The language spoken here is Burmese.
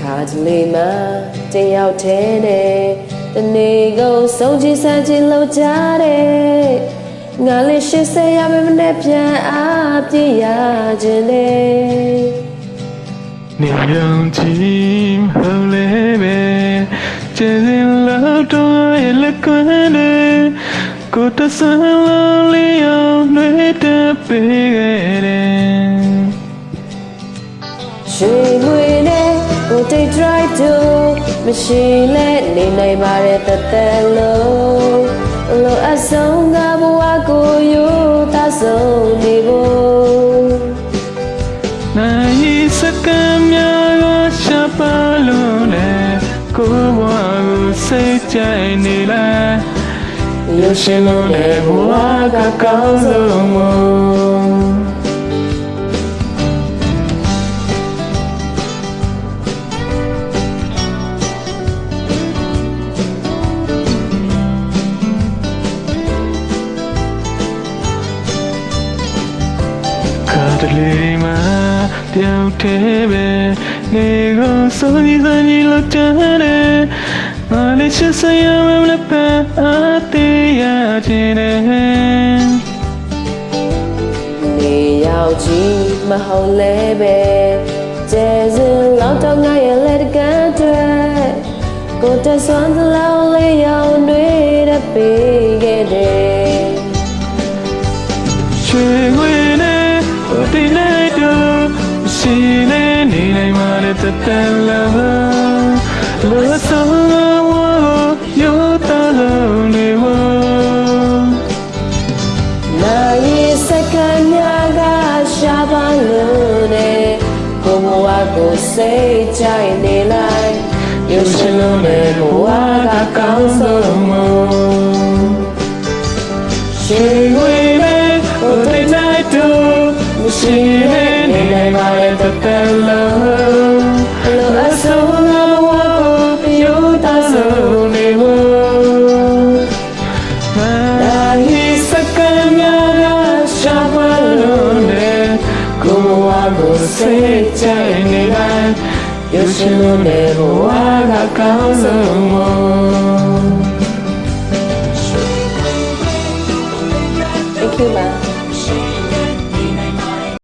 ခါတလေမှတယောက်ထဲနဲ့တနေ့ကုန်ဆုံးချစမ်းချလောက်ကြတယ်ငါလေး80ရမယ်မနဲ့ပြန်အားပြရခြင်းနဲ့你用心后来呗，这人老多也乐观的，过得生活里有累的悲的。谁会呢？我得 try to， မရှိလဲနေနိုင်ပါတယ်တသက်လုံးလောအဆုံးကဘဝကိုယူတဆုံးနေဖို့နိုင်စကမြာကရှာပါလို့လေကိုဘဝကိုစိတ်ကြိုက်နေလားရုပ်ရှင်လုံးနဲ့ဘဝကကောင်းဆုံးမို့တလေးမှာတယောက်တည်းပဲနေကိုစိုးစည်းစမ်းကြီးလောက်ကြတယ်ငါလေးချစ်စရာမလို့ပဲအသေးရခြင်းနဲ့နေရောက်ကြီးမဟုတ်လဲပဲကျဲစင်လောက်တော့ငါရဲ့လက်တကန်တွေကိုတဆွမ်းသလောက်လေးရောင်တွေတပေးခဲ့တယ်ချွေငွေနဲ့ဒီနေ့တော့ရှိနေနေနိုင်မှလည်းတတန်လာလို့ဆုံးဝယောတာလုံးနေဝနိုင်စကများကရှာပါလို့နဲ့ကိုဘဝကိုစိတ်ကြိုက်နေလိုက်ရုပ်ရှင်လုံးနဲ့ဘဝကကောင်းဆုံးမို့ရှိဝေးမဲ့ဟိုတိတ်နိုင်တော့မရှိနေနေနိုင်ပါရဲ့တသက်လုံးလောအဆုံးကဘဝကိုယူတဆုံးနေဖို့နိုင်စကများကရှာပါလို့နဲ့ကိုဘဝကိုစိတ်ကြိုက်နေလိုက်ရုပ်ရှင်လုံးနဲ့ဘဝကကောင်းဆုံးမို့ Thank you, Ma.